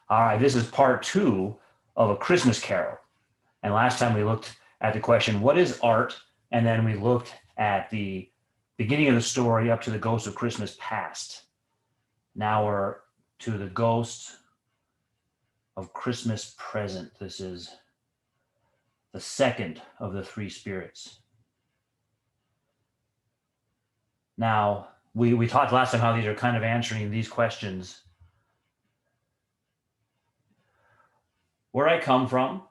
All right, this is part 2 of A Christmas Carol. And last time we looked at the question, what is art? And then we looked at the beginning of the story up to the Ghost of Christmas Past. Now we're to the Ghost of Christmas Present. This is the second of the 3 spirits. Now, we talked last time how these are kind of answering these questions. Where I come from,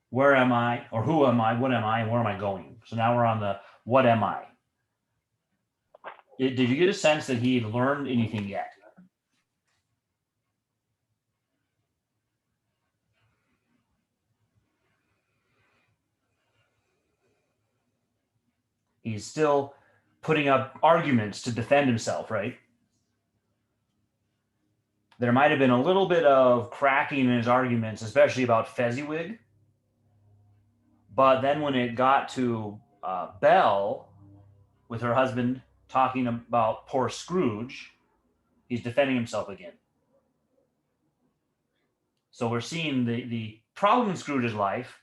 where am I, or who am I, what am I, and where am I going? So now we're on the what am I? Did you get a sense that he had learned anything yet? He's still putting up arguments to defend himself, right? There might have been a little bit of cracking in his arguments, especially about Fezziwig. But then when it got to Belle with her husband talking about poor Scrooge, he's defending himself again. So we're seeing the problem in Scrooge's life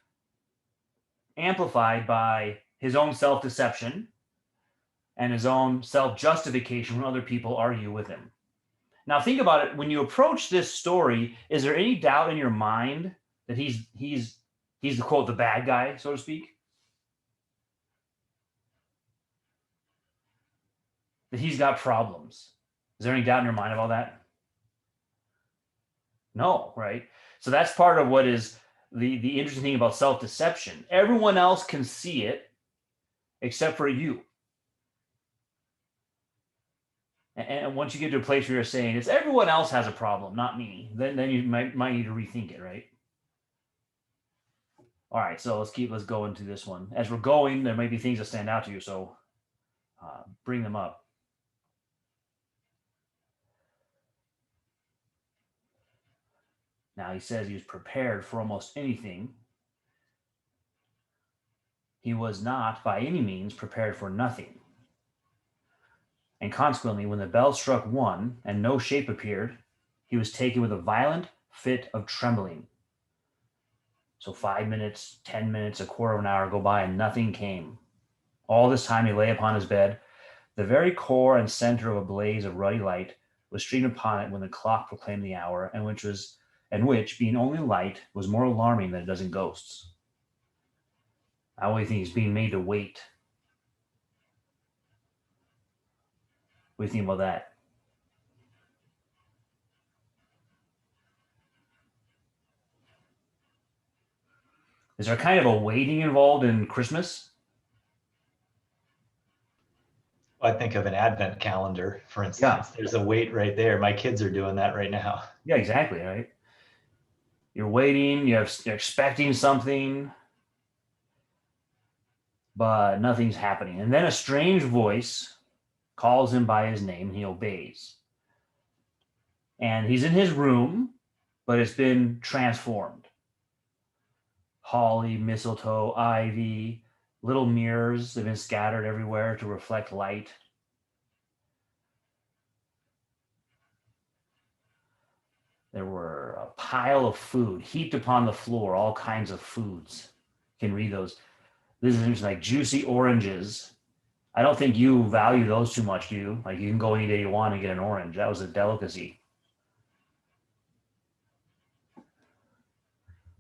amplified by his own self-deception and his own self-justification when other people argue with him. Now think about it. When you approach this story, is there any doubt in your mind that he's the quote, the bad guy, so to speak? That he's got problems. Is there any doubt in your mind about that? No, right? So that's part of what is the interesting thing about self-deception. Everyone else can see it except for you. And once you get to a place where you're saying it's everyone else has a problem, not me, then you might need to rethink it, right? All right, so let's go into this one. As we're going, there may be things that stand out to you, so bring them up. Now he says he was prepared for almost anything. He was not by any means prepared for nothing. And consequently, when the bell struck 1 and no shape appeared, he was taken with a violent fit of trembling. So 5 minutes, 10 minutes, a quarter of an hour go by and nothing came. All this time he lay upon his bed. The very core and center of a blaze of ruddy light was streamed upon it when the clock proclaimed the hour, and which, being only light, was more alarming than a dozen ghosts. I only think he's being made to wait. What do you think about that? Is there kind of a waiting involved in Christmas? I think of an advent calendar, for instance. Yeah. There's a wait right there. My kids are doing that right now. Yeah, exactly, right? You're waiting, you're expecting something, but nothing's happening. And then a strange voice calls him by his name, and he obeys. And he's in his room, but it's been transformed. Holly, mistletoe, ivy, little mirrors have been scattered everywhere to reflect light. There were a pile of food heaped upon the floor, all kinds of foods. You can read those. This is interesting, like juicy oranges. I don't think you value those too much, do you? Like you can go any day you want and get an orange. That was a delicacy.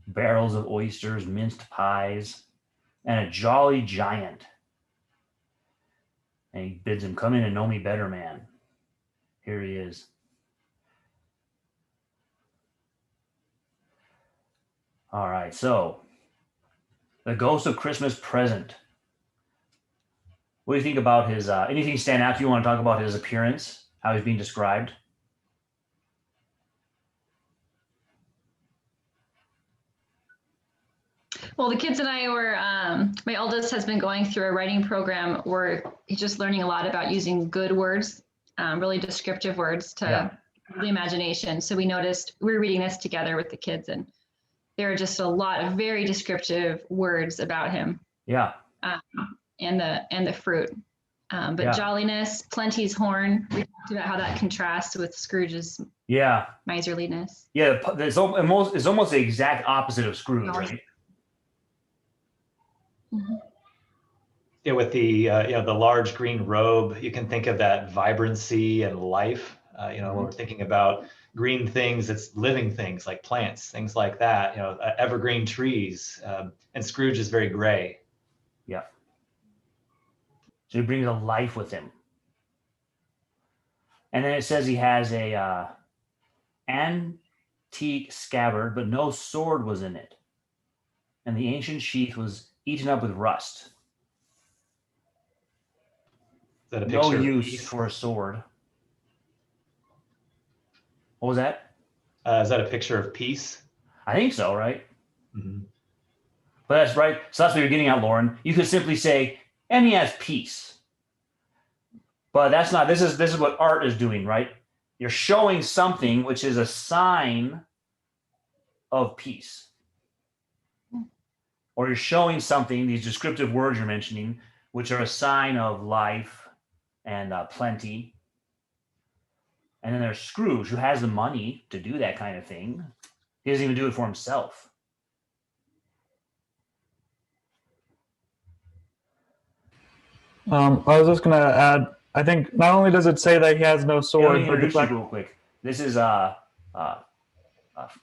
Barrels of oysters, minced pies, and a jolly giant. And he bids him, come in and know me better, man. Here he is. All right, so the Ghost of Christmas Present. What do you think about his, anything stand out to you? Want to talk about his appearance, how he's being described? Well, the kids and I were, my eldest has been going through a writing program where he's just learning a lot about using good words, really descriptive words to the imagination. So we noticed, we were reading this together with the kids, and there are just a lot of very descriptive words about him. Yeah. And the fruit. But Yeah. jolliness, plenty's horn. We talked about how that contrasts with Scrooge's Yeah. miserliness. Yeah. It's almost the exact opposite of Scrooge, right? Mm-hmm. Yeah, with the the large green robe, you can think of that vibrancy and life. When we're thinking about green things, it's living things like plants, things like that. Evergreen trees. And Scrooge is very gray. Yeah. So he brings a life with him. And then it says he has a antique scabbard, but no sword was in it. And the ancient sheath was eaten up with rust. Is that a No picture of use peace? for a sword. What was that? Is that a picture of peace? I think so, right? Mm-hmm. But that's right. So that's what you're getting at, Lauren. You could simply say, and he has peace. But that's not, this is what art is doing, right? You're showing something which is a sign of peace. Or you're showing something, these descriptive words you're mentioning, which are a sign of life and plenty. And then there's Scrooge, who has the money to do that kind of thing. He doesn't even do it for himself. I was just gonna add. I think not only does it say that he has no sword, Let me but the introduce you fact, real quick. This is a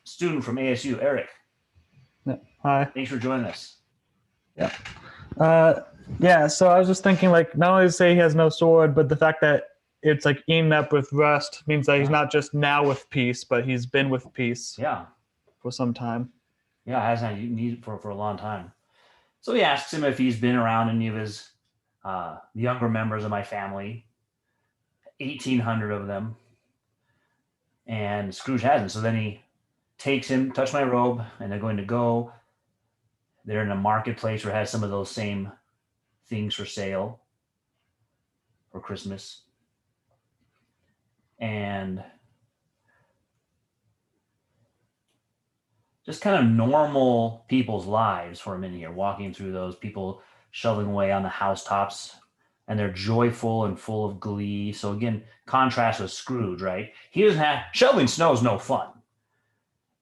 student from ASU, Eric. hi. Thanks for joining us. Yeah. So I was just thinking, like, not only does it say he has no sword, but the fact that it's like eaten up with rust means that he's not just now with peace, but he's been with peace Yeah. for some time. Yeah, it hasn't needed for a long time. So he asks him if he's been around any of his younger members of my family, 1,800 of them. And Scrooge hasn't. So then he takes him, touch my robe, and they're going to go. They're in a marketplace where it has some of those same things for sale for Christmas. And just kind of normal people's lives for a minute here, walking through those people shoveling away on the housetops, and they're joyful and full of glee. So again, contrast with Scrooge, right? He doesn't have shoveling snow is no fun.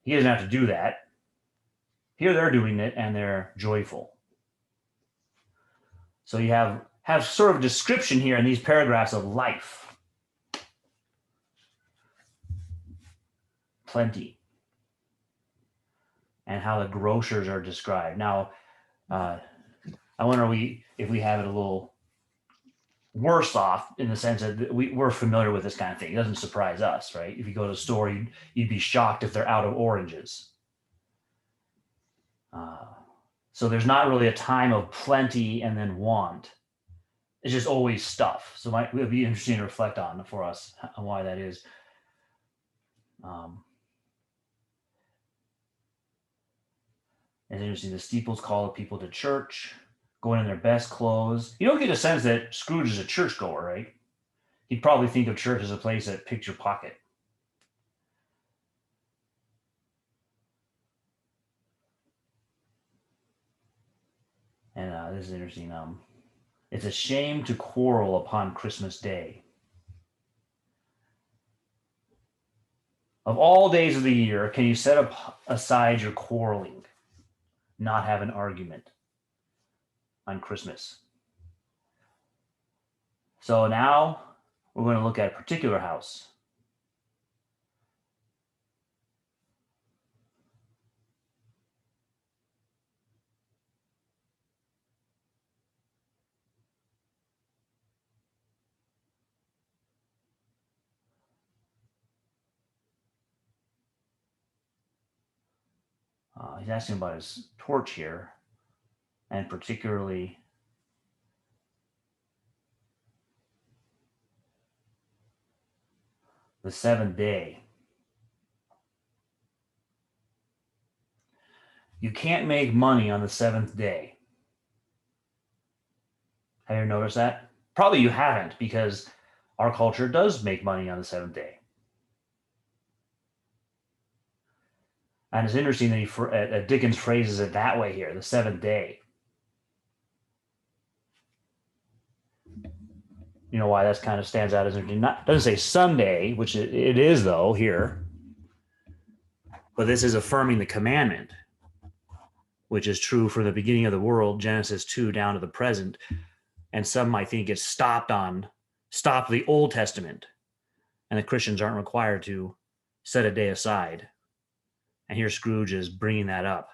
He doesn't have to do that. Here they're doing it and they're joyful. So you have sort of description here in these paragraphs of life. Plenty. And how the grocers are described. Now, I wonder if we have it a little worse off in the sense that we're familiar with this kind of thing. It doesn't surprise us, right? If you go to the store, you'd be shocked if they're out of oranges. So there's not really a time of plenty and then want. It's just always stuff. So it would be interesting to reflect on for us on why that is. It's interesting. The steeples call the people to church, going in their best clothes. You don't get a sense that Scrooge is a churchgoer, right? He'd probably think of church as a place that picks your pocket. And this is interesting. It's a shame to quarrel upon Christmas Day. Of all days of the year, can you set aside your quarreling, not have an argument on Christmas? So now we're going to look at a particular house. He's asking about his torch here, and particularly the seventh day. You can't make money on the seventh day. Have you noticed that? Probably you haven't, because our culture does make money on the seventh day. And it's interesting that Dickens phrases it that way here, the seventh day. You know why that kind of stands out as not doesn't say Sunday, which it is though here, but this is affirming the commandment, which is true from the beginning of the world, Genesis 2 down to the present. And some might think it's stopped the Old Testament, and the Christians aren't required to set a day aside. And here Scrooge is bringing that up.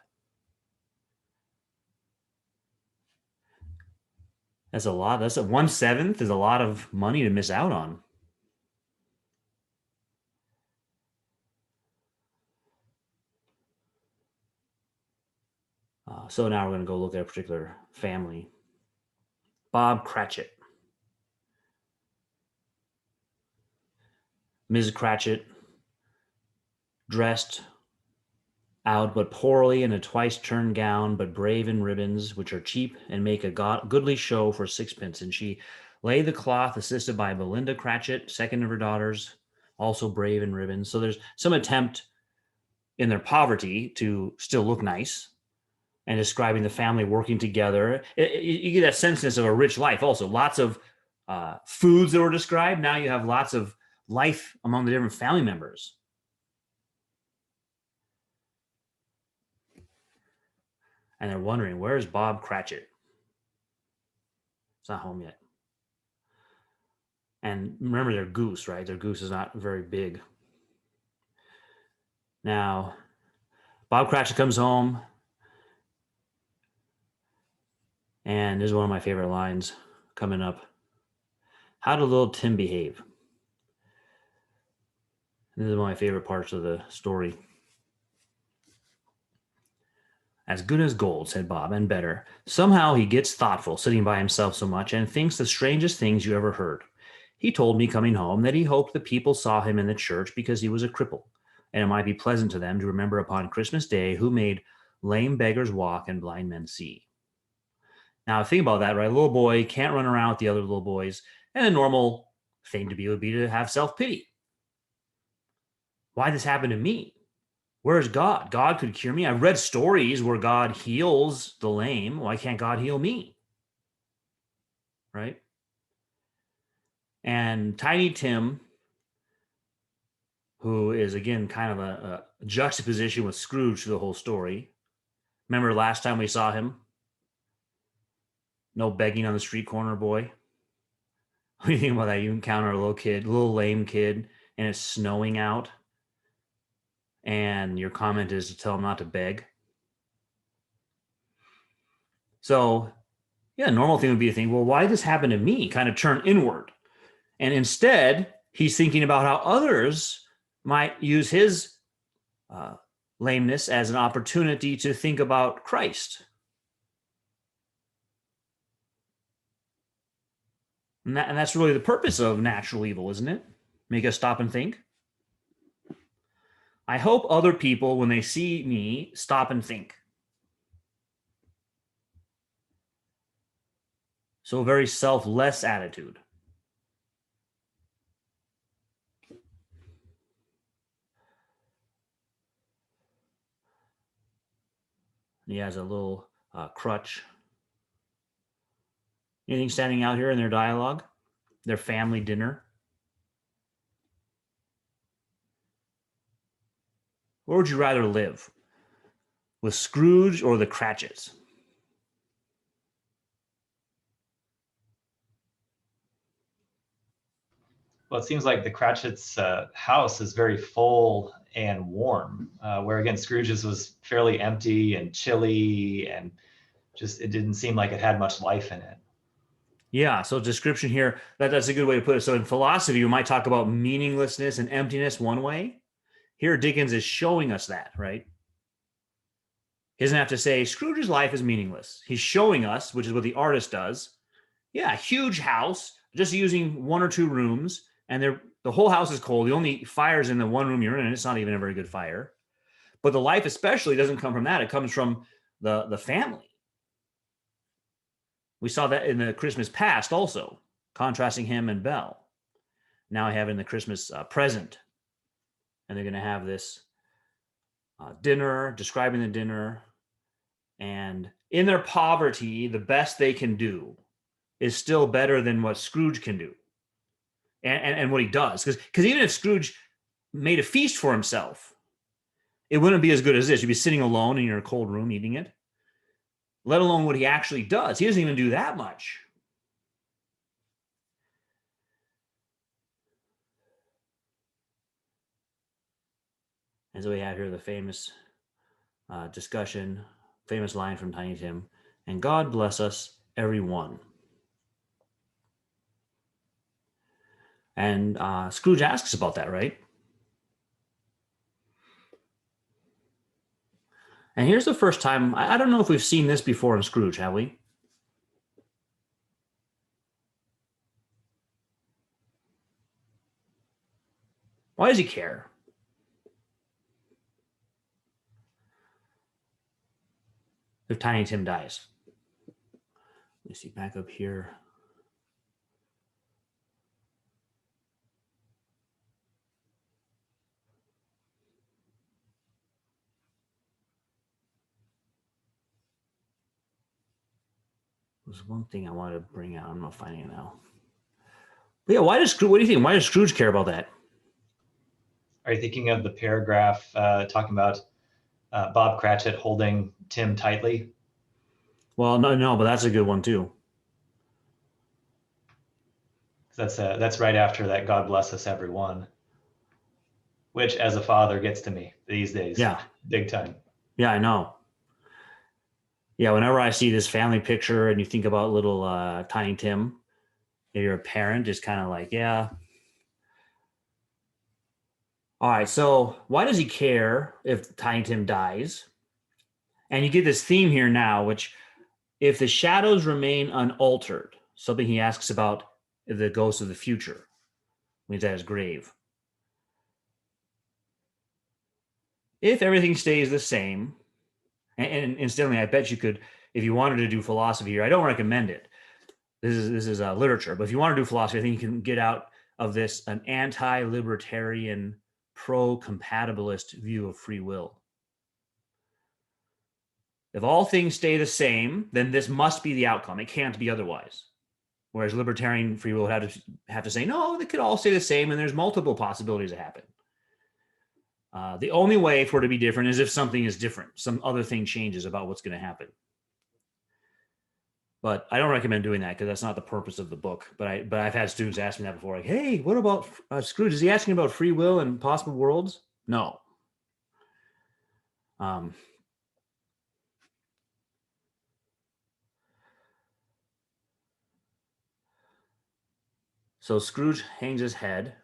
That's a lot. That's 1/7 is a lot of money to miss out on. So now we're going to go look at a particular family. Bob Cratchit. Ms. Cratchit, dressed out but poorly in a twice-turned gown, but brave in ribbons, which are cheap and make a goodly show for sixpence. And she laid the cloth, assisted by Belinda Cratchit, second of her daughters, also brave in ribbons. So there's some attempt in their poverty to still look nice, and describing the family working together. You get that sense of a rich life also. Lots of foods that were described. Now you have lots of life among the different family members. And they're wondering, where's Bob Cratchit? It's not home yet. And remember their goose, right? Their goose is not very big. Now, Bob Cratchit comes home, and this is one of my favorite lines coming up. How did little Tim behave? This is one of my favorite parts of the story. As good as gold, said Bob, and better. Somehow he gets thoughtful, sitting by himself so much, and thinks the strangest things you ever heard. He told me coming home that he hoped the people saw him in the church because he was a cripple, and it might be pleasant to them to remember upon Christmas Day who made lame beggars walk and blind men see. Now think about that, right? A little boy can't run around with the other little boys, and the normal thing to be would be to have self-pity. Why this happened to me? Where is God? God could cure me. I've read stories where God heals the lame. Why can't God heal me? Right? And Tiny Tim, who is, again, kind of a juxtaposition with Scrooge through the whole story. Remember last time we saw him? No begging on the street corner, boy. What do you think about that? You encounter a little lame kid, and it's snowing out, and your comment is to tell him not to beg. So, yeah, normal thing would be to think, well, why did this happen to me? Kind of turn inward. And instead, he's thinking about how others might use his lameness as an opportunity to think about Christ. And that's really the purpose of natural evil, isn't it? Make us stop and think. I hope other people, when they see me, stop and think. So a very selfless attitude. He has a little crutch. Anything standing out here in their dialogue? Their family dinner? Where would you rather live? With Scrooge or the Cratchits? Well, it seems like the Cratchits' house is very full and warm, where again Scrooge's was fairly empty and chilly, and just it didn't seem like it had much life in it. Yeah, so description here, that's a good way to put it. So in philosophy, we might talk about meaninglessness and emptiness one way. Here, Dickens is showing us that, right? He doesn't have to say Scrooge's life is meaningless. He's showing us, which is what the artist does. Yeah, huge house, just using one or two rooms, and the whole house is cold. The only fire's in the one room you're in, and it's not even a very good fire. But the life especially doesn't come from that. It comes from the family. We saw that in the Christmas past also, contrasting him and Belle. Now I have it in the Christmas present. And they're going to have this dinner, describing the dinner. And in their poverty, the best they can do is still better than what Scrooge can do. and what he does. Because even if Scrooge made a feast for himself, it wouldn't be as good as this. You'd be sitting alone in your cold room eating it, let alone what he actually does. He doesn't even do that much. And so we have here the famous discussion, famous line from Tiny Tim, and God bless us, every one. And Scrooge asks about that, right? And here's the first time, I don't know if we've seen this before in Scrooge, have we? Why does he care? If Tiny Tim dies. Let me see, back up here. There's one thing I wanted to bring out. I'm not finding it now. But yeah, what do you think? Why does Scrooge care about that? Are you thinking of the paragraph talking about Bob Cratchit holding Tim tightly? Well, no, but that's a good one too. That's right after that. God bless us, everyone. Which, as a father, gets to me these days. Yeah, big time. Yeah, I know. Yeah, whenever I see this family picture and you think about little Tiny Tim, if you're a parent, just kind of like, yeah. All right, so why does he care if Tiny Tim dies? And you get this theme here now, which if the shadows remain unaltered, something he asks about the ghosts of the future, when he's at his grave. If everything stays the same, and incidentally, I bet you could, if you wanted to do philosophy here, I don't recommend it. This is literature, but if you want to do philosophy, I think you can get out of this an anti-libertarian, pro-compatibilist view of free will. If all things stay the same, then this must be the outcome. It can't be otherwise. Whereas libertarian free will would have to say, no, they could all stay the same, and there's multiple possibilities that happen. The only way for it to be different is if something is different, some other thing changes about what's going to happen. But I don't recommend doing that because that's not the purpose of the book. But I've had students ask me that before, like, "Hey, what about Scrooge? Is he asking about free will and possible worlds?" No. So Scrooge hangs his head.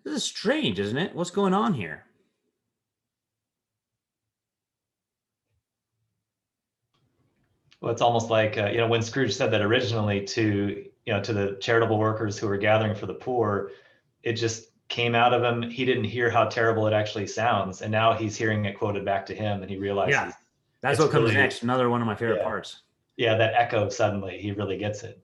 This is strange, isn't it? What's going on here? Well, it's almost like when Scrooge said that originally to the charitable workers who were gathering for the poor, it just came out of him. He didn't hear how terrible it actually sounds, and now he's hearing it quoted back to him, and he realizes. Yeah, that's what comes next. Another one of my favorite parts. Yeah, that echo suddenly, he really gets it.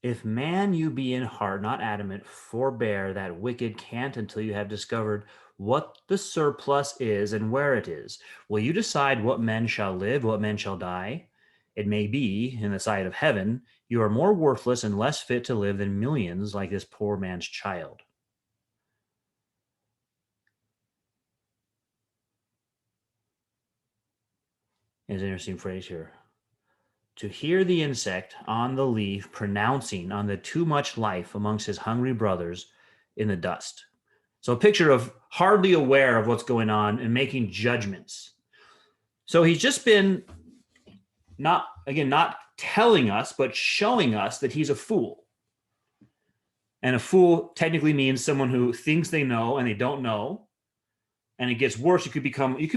If man you be in heart, not adamant, forbear that wicked cant until you have discovered what the surplus is and where it is. Will you decide what men shall live, what men shall die? It may be, in the sight of heaven, you are more worthless and less fit to live than millions like this poor man's child. There's an interesting phrase here. To hear the insect on the leaf pronouncing on the too much life amongst his hungry brothers in the dust. So a picture of hardly aware of what's going on and making judgments. So he's just been not telling us, but showing us that he's a fool. And a fool technically means someone who thinks they know and they don't know. And it gets worse. You could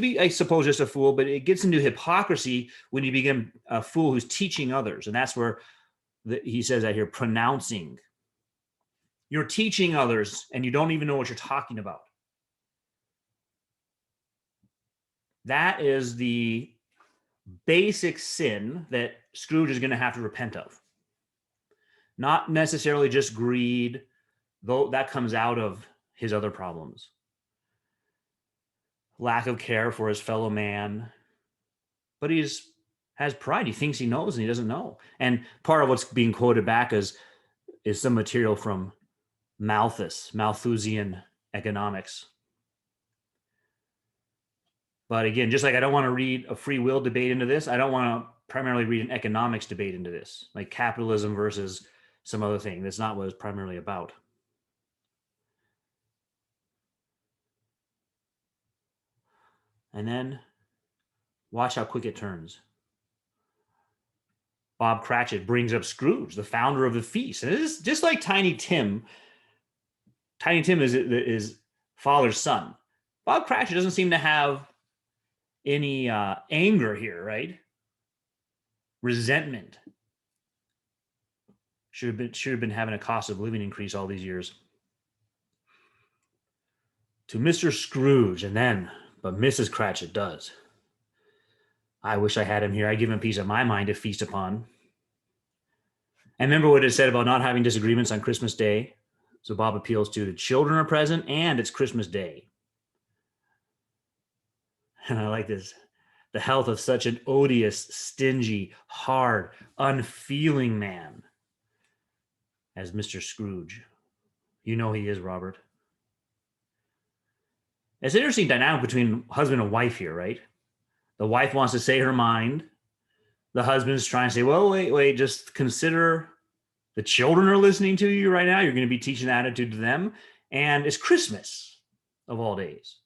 be, I suppose, just a fool, but it gets into hypocrisy when you become a fool who's teaching others. And that's where he says that here, pronouncing. You're teaching others and you don't even know what you're talking about. That is the basic sin that Scrooge is going to have to repent of. Not necessarily just greed, though that comes out of his other problems. Lack of care for his fellow man. But he's has pride. He thinks he knows and he doesn't know. And part of what's being quoted back is some material from Malthusian economics. But again, just like I don't want to read a free will debate into this, I don't want to primarily read an economics debate into this, like capitalism versus some other thing. That's not what it's primarily about. And then watch how quick it turns. Bob Cratchit brings up Scrooge, the founder of the feast. And it is just like Tiny Tim. Tiny Tim is father's son. Bob Cratchit doesn't seem to have any anger here, right? Resentment. Should have been having a cost of living increase all these years. To Mr. Scrooge, and then, but Mrs. Cratchit does. I wish I had him here. I give him a piece of my mind to feast upon. And remember what it said about not having disagreements on Christmas Day. So Bob appeals to the children are present and it's Christmas Day. And I like this. The health of such an odious, stingy, hard, unfeeling man as Mr. Scrooge. You know he is, Robert. It's an interesting dynamic between husband and wife here, right? The wife wants to say her mind. The husband's trying to say, well, wait, just consider the children are listening to you right now. You're going to be teaching that attitude to them. And it's Christmas of all days.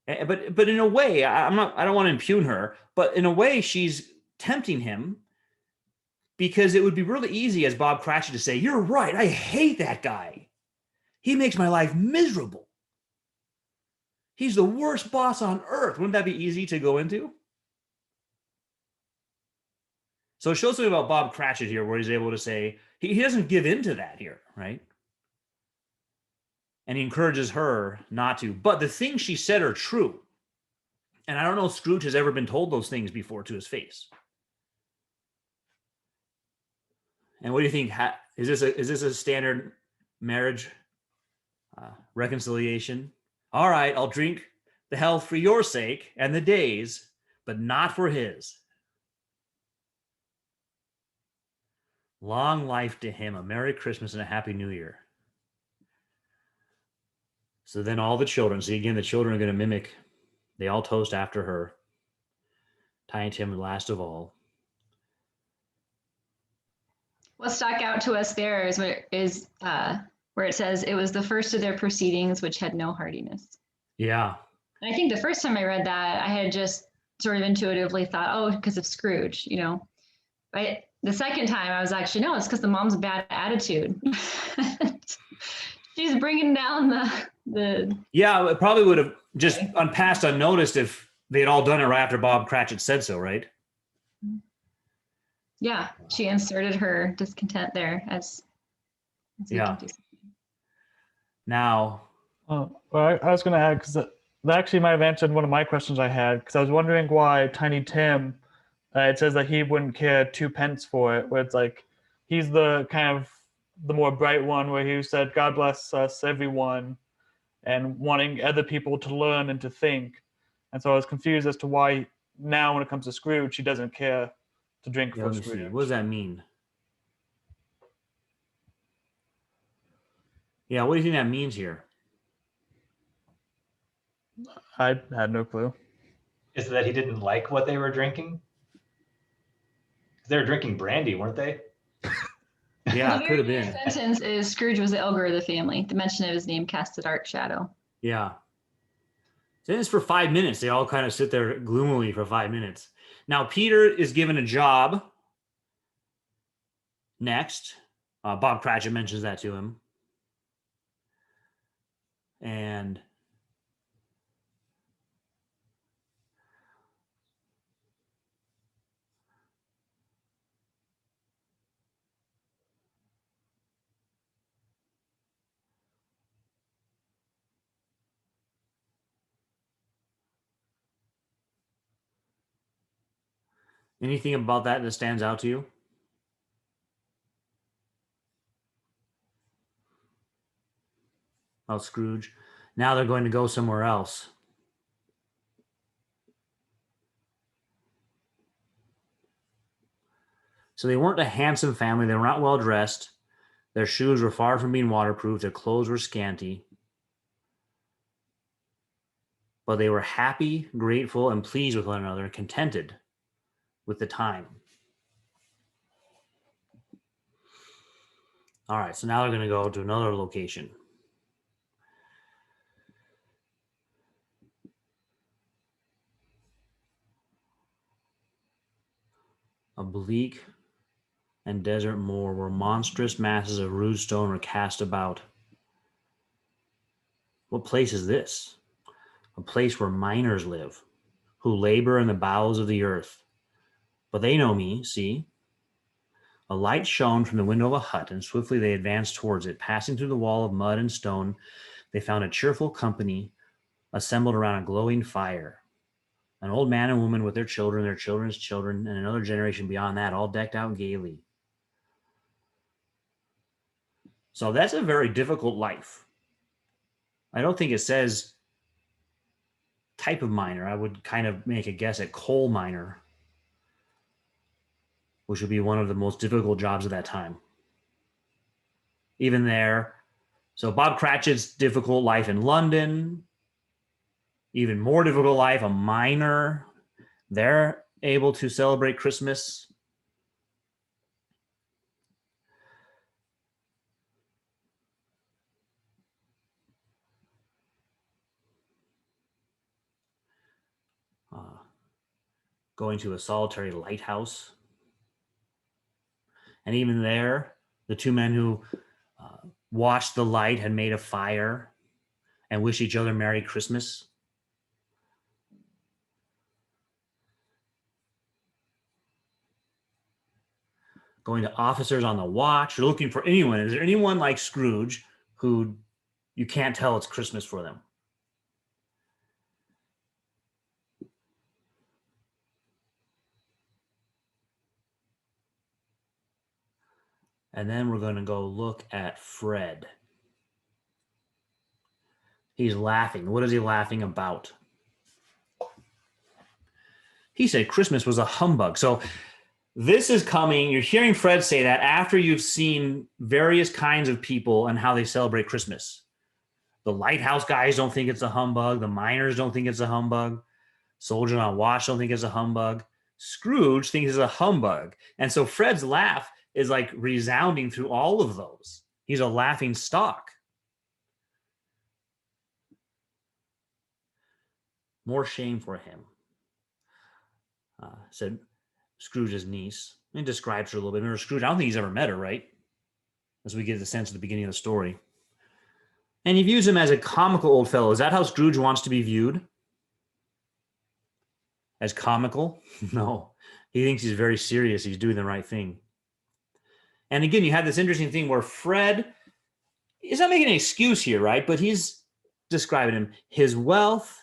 But in a way, I don't want to impugn her, but in a way, she's tempting him because it would be really easy as Bob Cratchit to say, you're right. I hate that guy. He makes my life miserable. He's the worst boss on earth. Wouldn't that be easy to go into? So it shows something about Bob Cratchit here where he's able to say, he doesn't give in to that here, right? And he encourages her not to. But the things she said are true. And I don't know if Scrooge has ever been told those things before to his face. And what do you think? Is this a standard marriage reconciliation? All right, I'll drink the health for your sake and the days, but not for his. Long life to him, a Merry Christmas and a Happy New Year. So then all the children, see again, the children are going to mimic. They all toast after her. Tiny Tim last of all. What stuck out to us there is where it says it was the first of their proceedings which had no heartiness. Yeah. And I think the first time I read that, I had just sort of intuitively thought, oh, because of Scrooge, you know. But the second time I was actually, no, it's because the mom's bad attitude. She's bringing down the. Yeah, it probably would have just passed unnoticed if they had all done it right after Bob Cratchit said so, right? Yeah, she inserted her discontent there as yeah. Now. Well, I was going to add, because that actually might have answered one of my questions I had, because I was wondering why Tiny Tim, it says that he wouldn't care 2 pence for it, where it's like he's the kind of the more bright one, where he said, God bless us, everyone, and wanting other people to learn and to think. And so I was confused as to why now when it comes to Scrooge, he doesn't care to drink for Scrooge. What does that mean? Yeah, what do you think that means here? I had no clue. Is that he didn't like what they were drinking? They were drinking brandy, weren't they? Yeah, it could have been. The sentence is Scrooge was the ogre of the family. The mention of his name cast a dark shadow. Yeah. Then it's for 5 minutes. They all kind of sit there gloomily for 5 minutes. Now, Peter is given a job next. Bob Cratchit mentions that to him. And anything about that stands out to you? About Scrooge? Now they're going to go somewhere else. So they weren't a handsome family. They were not well dressed. Their shoes were far from being waterproof. Their clothes were scanty. But they were happy, grateful, and pleased with one another, contented with the time. All right, so now they're going to go to another location. A bleak and desert moor where monstrous masses of rude stone were cast about. What place is this? A place where miners live, who labor in the bowels of the earth. But they know me, see? A light shone from the window of a hut, and swiftly they advanced towards it. Passing through the wall of mud and stone, they found a cheerful company assembled around a glowing fire. An old man and woman with their children's children, and another generation beyond that, all decked out gaily. So that's a very difficult life. I don't think it says type of miner. I would kind of make a guess at coal miner, which would be one of the most difficult jobs of that time. Even there. So Bob Cratchit's difficult life in London, even more difficult life, a miner. They're able to celebrate Christmas. Going to a solitary lighthouse. And even there, the two men who watched the light had made a fire and wished each other Merry Christmas. Going to officers on the watch. They're looking for anyone. Is there anyone like Scrooge who you can't tell it's Christmas for them? And then we're going to go look at Fred. He's laughing. What is he laughing about? He said Christmas was a humbug. So this is coming. You're hearing Fred say that after you've seen various kinds of people and how they celebrate Christmas. The lighthouse guys don't think it's a humbug. The miners don't think it's a humbug. Soldiers on watch don't think it's a humbug. Scrooge thinks it's a humbug. And so Fred's laugh is like resounding through all of those. He's a laughing stock. More shame for him, said Scrooge's niece. And describes her a little bit. Remember, Scrooge, I don't think he's ever met her, right? As we get the sense at the beginning of the story. And he views him as a comical old fellow. Is that how Scrooge wants to be viewed? As comical? No. He thinks he's very serious. He's doing the right thing. And again, you have this interesting thing where Fred is not making an excuse here, right? But he's describing him. His wealth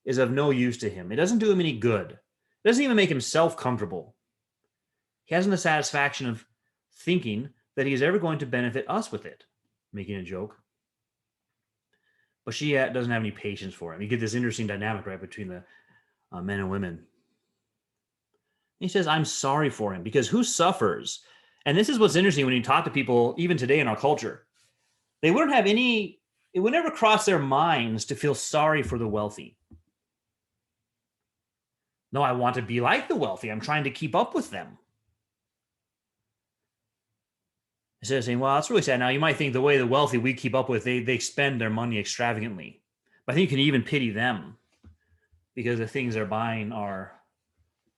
is of no use to him. It doesn't do him any good. It doesn't even make himself comfortable. He hasn't the satisfaction of thinking that he is ever going to benefit us with it, making a joke. But she doesn't have any patience for him. You get this interesting dynamic, right, between the men and women. He says, I'm sorry for him, because who suffers? And this is what's interesting when you talk to people, even today in our culture. They wouldn't have any, it would never cross their minds to feel sorry for the wealthy. No, I want to be like the wealthy. I'm trying to keep up with them. Instead of saying, well, that's really sad. Now, you might think the way the wealthy we keep up with, they spend their money extravagantly. But I think you can even pity them because the things they're buying are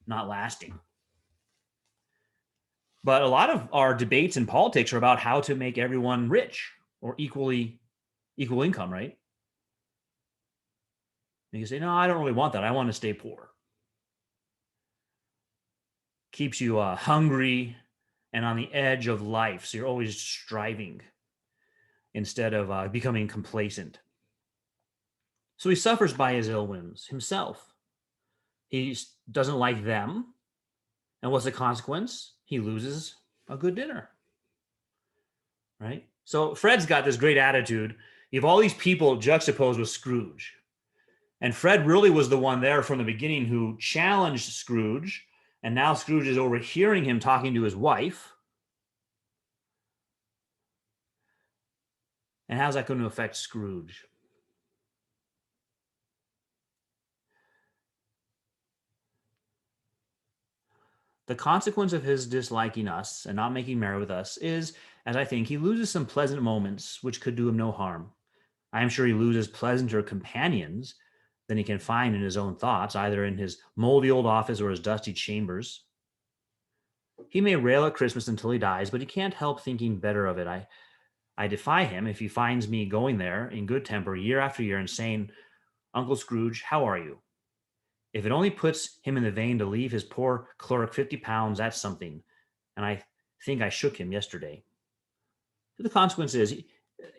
not lasting. But a lot of our debates in politics are about how to make everyone rich or equal income, right? And you say, no, I don't really want that. I want to stay poor. Keeps you hungry and on the edge of life. So you're always striving instead of becoming complacent. So he suffers by his ill whims himself. He doesn't like them. And what's the consequence? He loses a good dinner, right? So Fred's got this great attitude. You have all these people juxtaposed with Scrooge. And Fred really was the one there from the beginning who challenged Scrooge And now Scrooge is overhearing him talking to his wife. And how's that going to affect Scrooge? The consequence of his disliking us and not making merry with us is, as I think, he loses some pleasant moments which could do him no harm. I am sure he loses pleasanter companions than he can find in his own thoughts, either in his moldy old office or his dusty chambers. He may rail at Christmas until he dies, but he can't help thinking better of it. I defy him if he finds me going there in good temper year after year and saying, Uncle Scrooge, how are you? If it only puts him in the vein to leave his poor clerk 50 pounds, that's something. And I think I shook him yesterday. The consequence is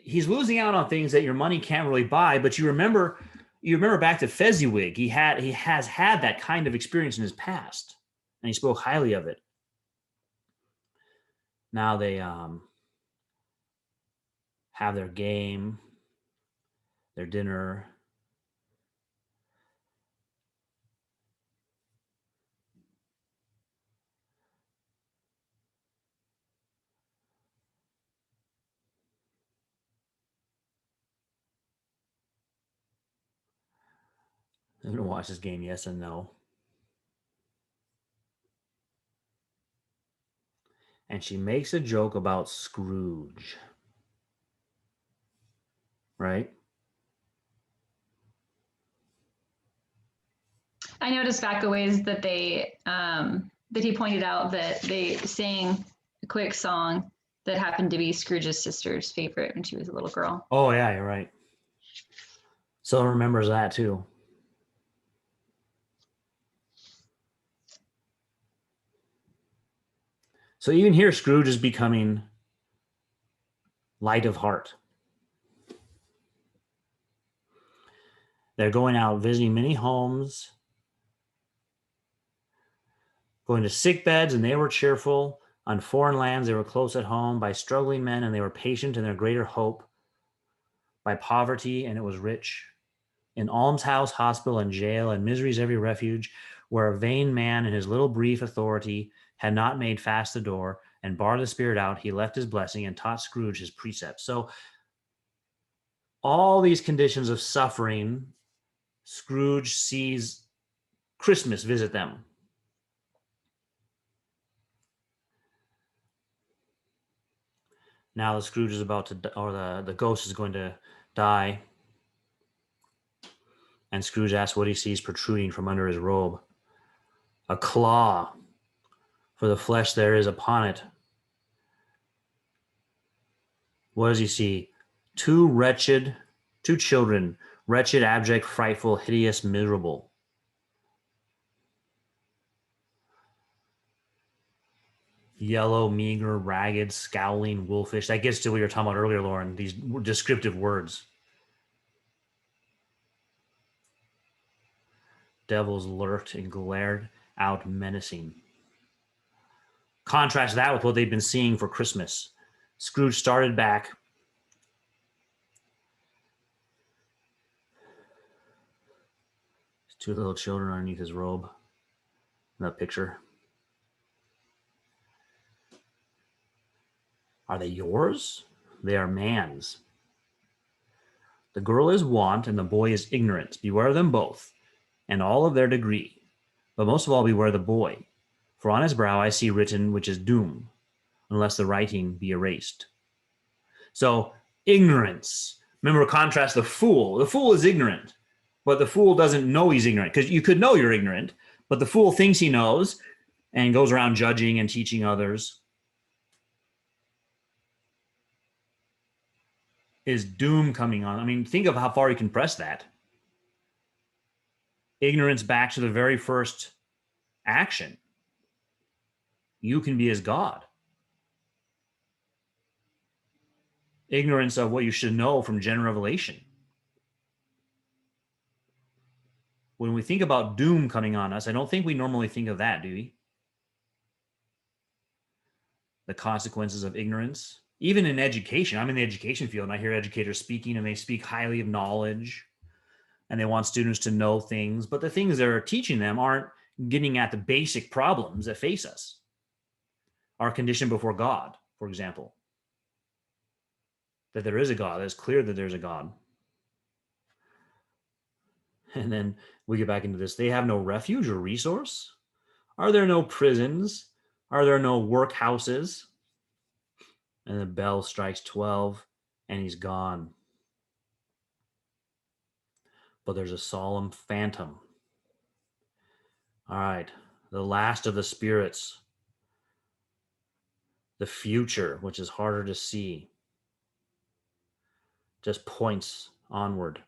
he's losing out on things that your money can't really buy, but you remember back to Fezziwig. He has had that kind of experience in his past, and he spoke highly of it. Now they have their game, their dinner. I'm going to watch this game, yes and no. And she makes a joke about Scrooge. Right? I noticed back a ways that they that he pointed out that they sang a quick song that happened to be Scrooge's sister's favorite when she was a little girl. Oh yeah, you're right. So remembers that too. So even here, Scrooge is becoming light of heart. They're going out visiting many homes, going to sick beds, and they were cheerful. On foreign lands, they were close at home. By struggling men, and they were patient in their greater hope. By poverty, and it was rich. In almshouse, hospital, and jail, and misery's every refuge, where a vain man in his little brief authority had not made fast the door and barred the spirit out, he left his blessing and taught Scrooge his precepts. So all these conditions of suffering, Scrooge sees Christmas visit them. Now the Scrooge is about to, or the ghost is going to die. And Scrooge asks what he sees protruding from under his robe. A claw, for the flesh there is upon it. What does he see? Two children, wretched, abject, frightful, hideous, miserable. Yellow, meager, ragged, scowling, wolfish. That gets to what you were talking about earlier, Lauren, these descriptive words. Devils lurked and glared out menacing. Contrast that with what they've been seeing for Christmas. Scrooge started back. Two little children underneath his robe in that picture. Are they yours? They are man's. The girl is want and the boy is ignorance. Beware them both, and all of their degree. But most of all, beware the boy. For on his brow I see written, which is doom, unless the writing be erased. So, ignorance. Remember, contrast the fool. The fool is ignorant, but the fool doesn't know he's ignorant, because you could know you're ignorant, but the fool thinks he knows and goes around judging and teaching others. Is doom coming on? I mean, think of how far you can press that. Ignorance back to the very first action. You can be as God. Ignorance of what you should know from general revelation. When we think about doom coming on us, I don't think we normally think of that, do we? The consequences of ignorance. Even in education, I'm in the education field and I hear educators speaking and they speak highly of knowledge and they want students to know things, but the things they're teaching them aren't getting at the basic problems that face us. Our condition before God, for example. That there is a God. That it's clear that there's a God. And then we get back into this. They have no refuge or resource. Are there no prisons? Are there no workhouses? And the bell strikes 12 and he's gone. But there's a solemn phantom. All right. The last of the spirits. The future, which is harder to see, just points onward.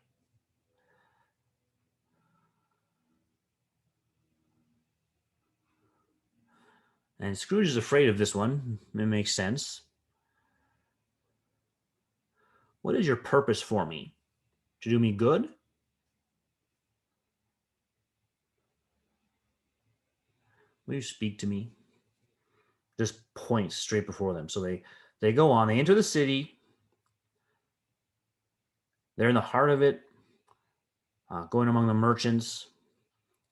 And Scrooge is afraid of this one. It makes sense. What is your purpose for me? To do me good? Will you speak to me? Just points straight before them. So they go on. They enter the city. They're in the heart of it, going among the merchants,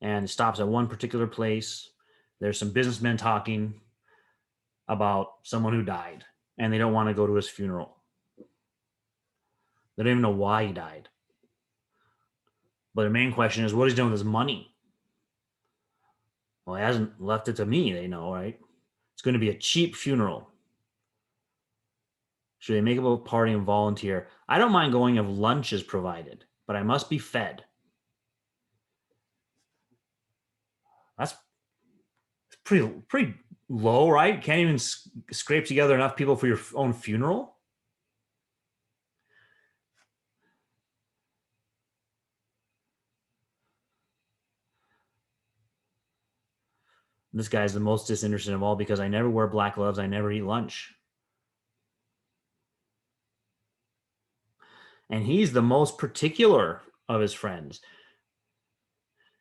and stops at one particular place. There's some businessmen talking about someone who died, and they don't want to go to his funeral. They don't even know why he died. But the main question is, what is he doing with his money? Well, he hasn't left it to me, they know, right? It's going to be a cheap funeral. Should they make up a party and volunteer? I don't mind going if lunch is provided, but I must be fed. That's pretty low, right? Can't even scrape together enough people for your own funeral. This guy's the most disinterested of all because I never wear black gloves. I never eat lunch. And he's the most particular of his friends.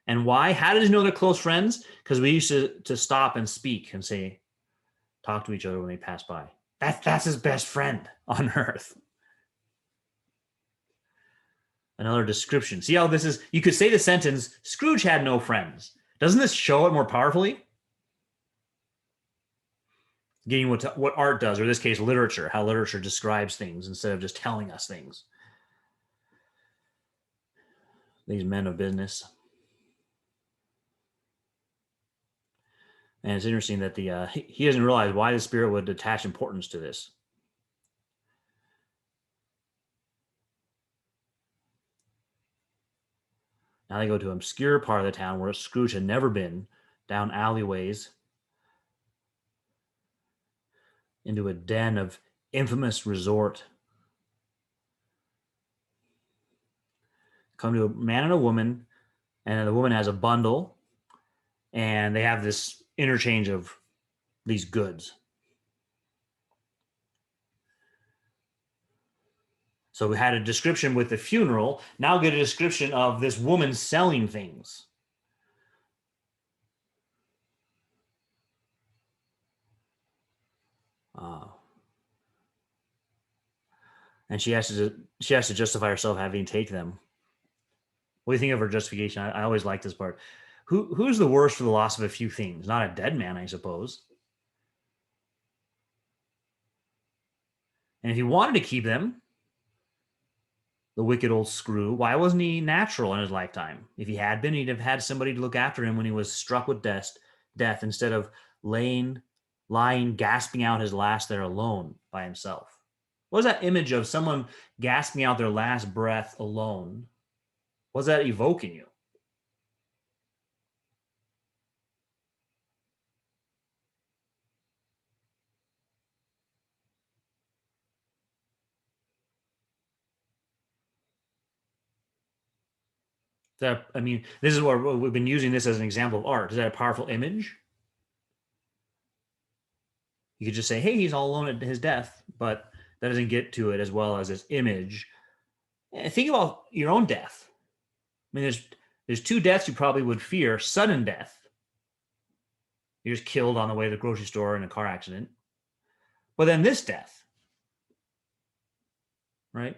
And why? How did he know they're close friends? Because we used to stop and speak and say, talk to each other when they pass by. That's his best friend on earth. Another description. See how this is? You could say the sentence, Scrooge had no friends. Doesn't this show it more powerfully? Getting what art does, or in this case, literature, how literature describes things instead of just telling us things. These men of business. And it's interesting that he doesn't realize why the spirit would attach importance to this. Now they go to an obscure part of the town where Scrooge had never been, down alleyways, into a den of infamous resort. Come to a man and a woman, and the woman has a bundle, and they have this interchange of these goods. So we had a description with the funeral. Now get a description of this woman selling things. And she has to justify herself having to take them. What do you think of her justification? I always like this part. Who's the worst for the loss of a few things? Not a dead man, I suppose. And if he wanted to keep them, the wicked old screw, why wasn't he natural in his lifetime? If he had been, he'd have had somebody to look after him when he was struck with death instead of lying, gasping out his last there alone by himself. What was that image of someone gasping out their last breath alone? What does that evoke in you? This is what we've been using this as an example of art. Is that a powerful image? You could just say, hey, he's all alone at his death, but that doesn't get to it as well as this image. And think about your own death. I mean, there's two deaths you probably would fear. Sudden death. You're just killed on the way to the grocery store in a car accident. But then this death, right?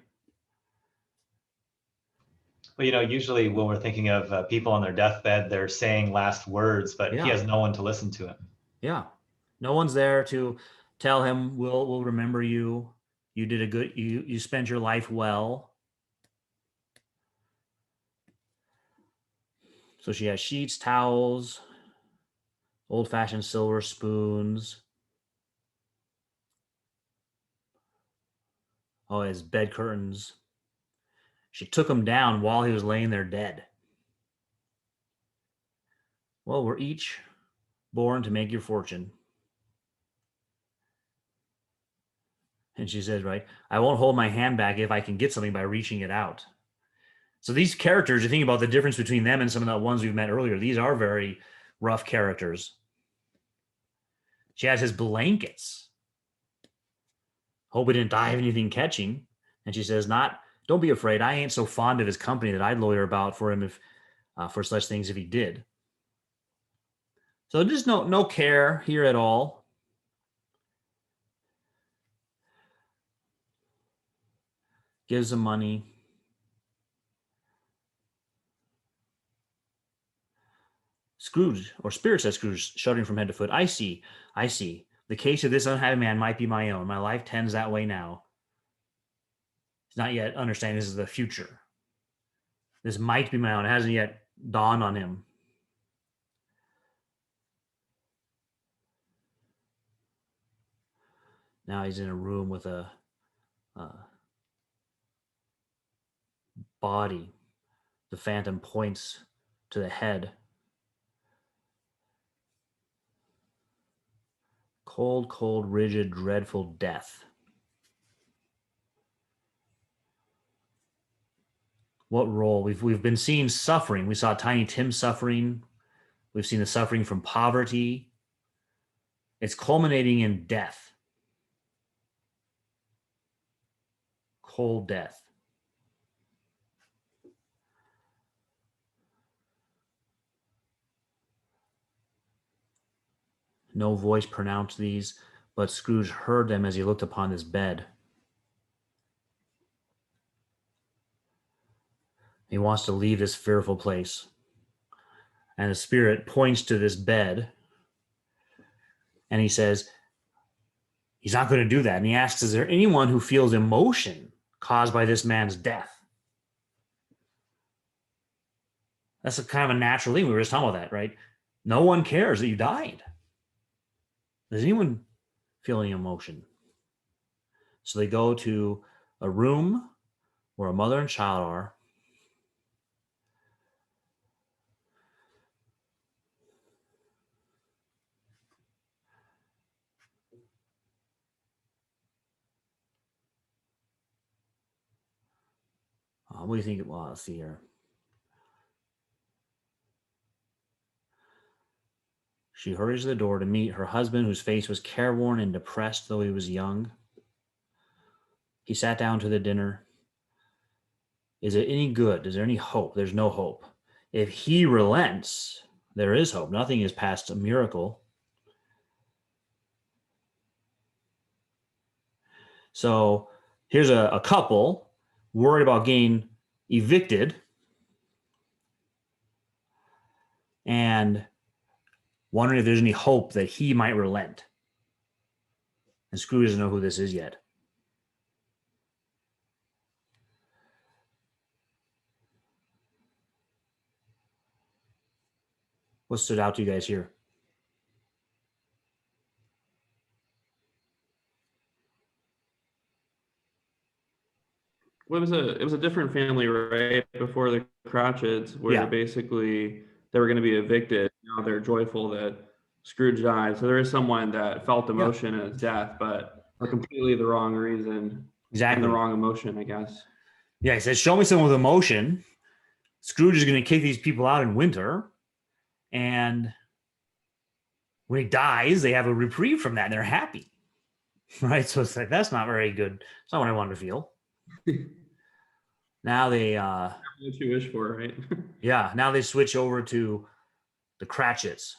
Well, usually when we're thinking of people on their deathbed, they're saying last words, but he Yeah. has no one to listen to him. Yeah. No one's there to tell him we'll remember you. You did a good you spent your life well. So she has sheets, towels, old-fashioned silver spoons. Oh, his bed curtains. She took him down while he was laying there dead. Well, we're each born to make your fortune. And she says, right, I won't hold my hand back if I can get something by reaching it out. So these characters, you think about the difference between them and some of the ones we've met earlier. These are very rough characters. She has his blankets. Hope he didn't die of anything catching. And she says, don't be afraid. I ain't so fond of his company that I'd lawyer about for him if for such things if he did. So there's no care here at all. Gives him money. Scrooge, or Spirit says Scrooge, shuddering from head to foot. I see. The case of this unhappy man might be my own. My life tends that way now. He's not yet understanding this is the future. This might be my own. It hasn't yet dawned on him. Now he's in a room with a body. The phantom points to the head. Cold, cold, rigid, dreadful death. What role? We've been seeing suffering. We saw Tiny Tim suffering. We've seen the suffering from poverty. It's culminating in death. Cold death. No voice pronounced these, but Scrooge heard them as he looked upon this bed. He wants to leave this fearful place. And the spirit points to this bed and he says, he's not going to do that. And he asks, is there anyone who feels emotion caused by this man's death? That's a kind of a natural thing. We were just talking about that, right? No one cares that you died. Does anyone feel any emotion? So they go to a room where a mother and child are. What do you think? Well, let's see here. She hurries to the door to meet her husband, whose face was careworn and depressed, though he was young. He sat down to the dinner. Is it any good? Is there any hope? There's no hope. If he relents, there is hope. Nothing is past a miracle. So here's a couple worried about getting evicted and wondering if there's any hope that he might relent. And Scrooge doesn't know who this is yet. What stood out to you guys here? Well, it was a different family right before the Cratchits, where Yeah. basically they were going to be evicted. Now they're joyful that Scrooge died. So there is someone that felt emotion at his death, but for completely the wrong reason Exactly. and the wrong emotion, I guess. Yeah, he says, show me someone with emotion. Scrooge is going to kick these people out in winter. And when he dies, they have a reprieve from that and they're happy. Right? So it's like, that's not very good. It's not what I wanted to feel. Now they What you wish for, right? yeah, now they switch over to the Cratchits.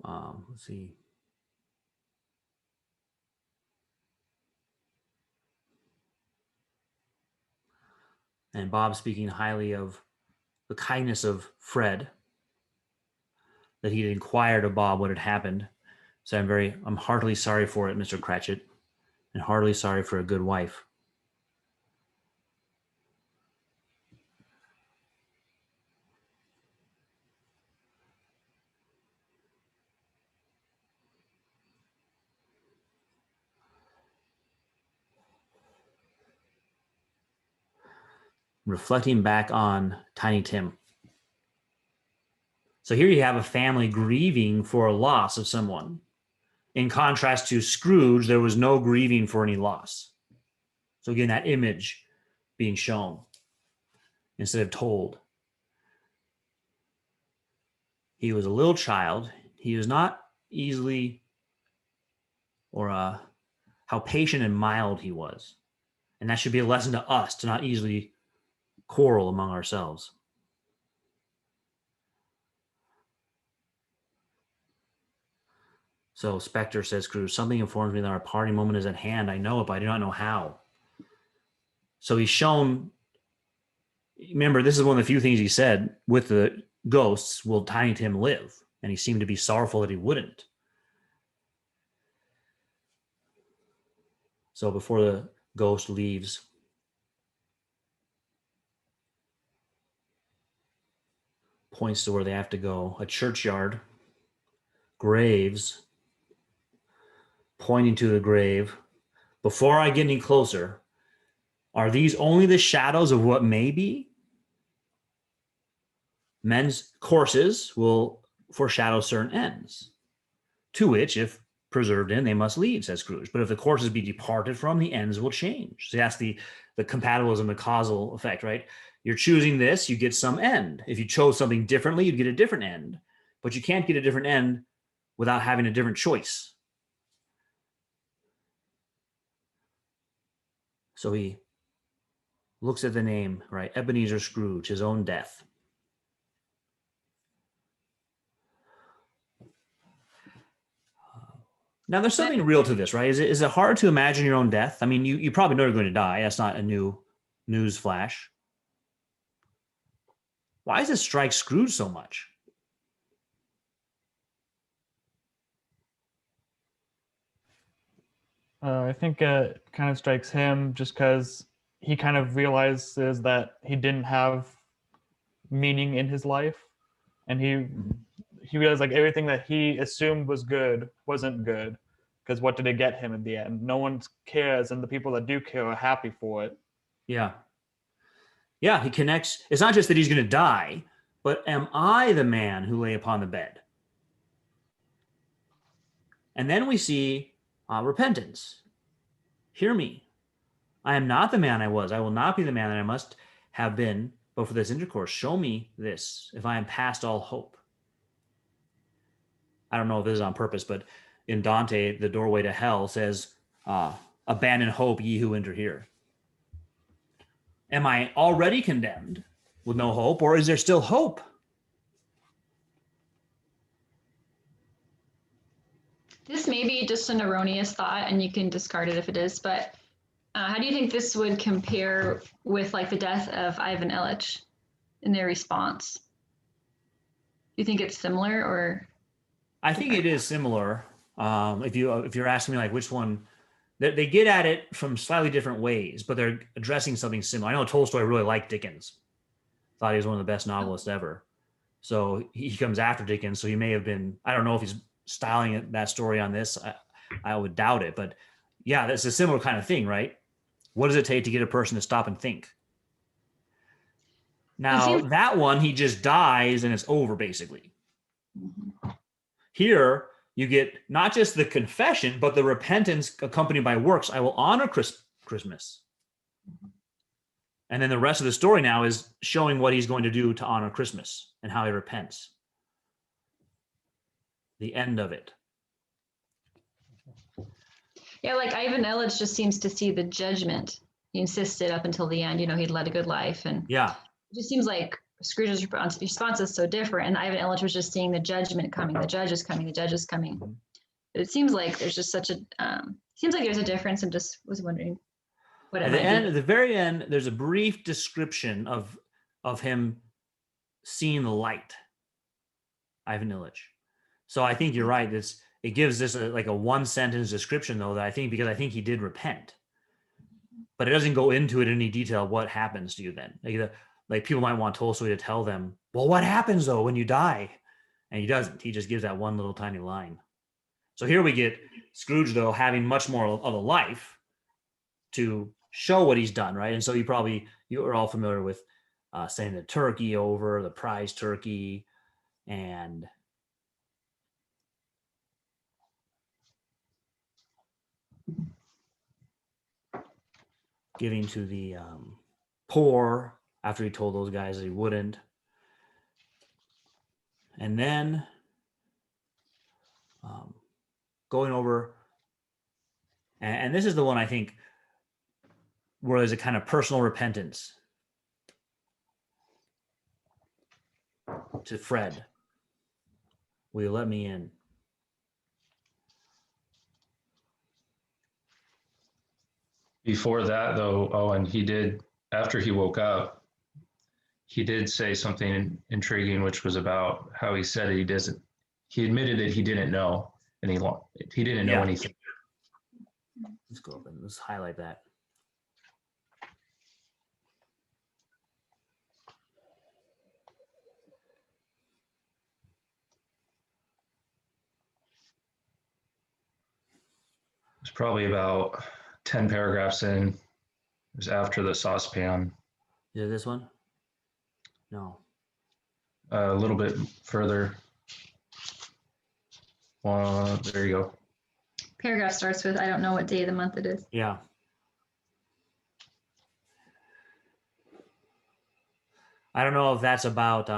Let's see. And Bob speaking highly of the kindness of Fred, that he had inquired of Bob what had happened. So I'm heartily sorry for it, Mr. Cratchit, and heartily sorry for a good wife. Reflecting back on Tiny Tim. So here you have a family grieving for a loss of someone. In contrast to Scrooge, there was no grieving for any loss. So again, that image being shown instead of told. He was a little child. He was not easily, or how patient and mild he was. And that should be a lesson to us to not easily quarrel among ourselves. So Spectre says, Scrooge, something informs me that our parting moment is at hand. I know it, but I do not know how. So he's shown, remember, this is one of the few things he said with the ghosts, will Tiny Tim live? And he seemed to be sorrowful that he wouldn't. So before the ghost leaves, points to where they have to go, a churchyard, graves, pointing to the grave. Before I get any closer, are these only the shadows of what may be? Men's courses will foreshadow certain ends, to which, if preserved in, they must lead, says Scrooge. But if the courses be departed from, the ends will change. So that's the compatibilism, the causal effect, right? You're choosing this, you get some end. If you chose something differently, you'd get a different end. But you can't get a different end without having a different choice. So he looks at the name, right? Ebenezer Scrooge, his own death. Now, there's something real to this, right? Is it hard to imagine your own death? I mean, you probably know you're going to die. That's not a new news flash. Why does it strike Scrooge so much? I think it kind of strikes him just because he kind of realizes that he didn't have meaning in his life, and he realized like everything that he assumed was good wasn't good, because what did it get him in the end? No one cares, and the people that do care are happy for it. Yeah. Yeah, he connects. It's not just that he's going to die, but am I the man who lay upon the bed? And then we see repentance. Hear me. I am not the man I was. I will not be the man that I must have been, but for this intercourse, show me this, if I am past all hope. I don't know if this is on purpose, but in Dante, the doorway to hell says, abandon hope, ye who enter here. Am I already condemned with no hope, or is there still hope? This may be just an erroneous thought, and you can discard it if it is, but how do you think this would compare with like the death of Ivan Illich in their response? Do you think it's similar, or? I think it is similar. If you're asking me like which one, they get at it from slightly different ways, but they're addressing something similar. I know Tolstoy really liked Dickens, thought he was one of the best novelists ever. So he comes after Dickens. So he may have been, I don't know if he's styling that story on this. I would doubt it, but yeah, that's a similar kind of thing, right? What does it take to get a person to stop and think? Now that one, he just dies and it's over basically. Mm-hmm. Here, you get not just the confession, but the repentance accompanied by works. I will honor Christmas. And then the rest of the story now is showing what he's going to do to honor Christmas and how he repents. The end of it. Yeah, like Ivan Illich just seems to see the judgment. He insisted up until the end, he'd led a good life. And yeah, it just seems like Scrooge's response is so different. And Ivan Illich was just seeing the judgment coming, the judge is coming, the judge is coming. But it seems like there's just seems like there's a difference. I'm just was wondering. what At it the might end, be. at the very end, there's a brief description of him seeing the light, Ivan Illich. So I think you're right. It gives this like a one sentence description though, that I think, because I think he did repent, but it doesn't go into it in any detail what happens to you then. Like people might want Tolstoy to tell them, well, what happens though when you die? And he doesn't. He just gives that one little tiny line. So here we get Scrooge though having much more of a life to show what he's done, right? And so you are all familiar with sending the turkey over, the prize turkey, and giving to the poor after he told those guys that he wouldn't. And then going over, and this is the one I think where there's a kind of personal repentance to Fred. Will you let me in? Before that, though, Owen, after he woke up, he did say something intriguing, which was about how he said he admitted that he didn't know, and he didn't know anything. Let's go up and let's highlight that. It's probably about 10 paragraphs in. It was after the saucepan. Is it this one? No. A little bit further. There you go. Paragraph starts with, I don't know what day of the month it is. Yeah. I don't know if that's about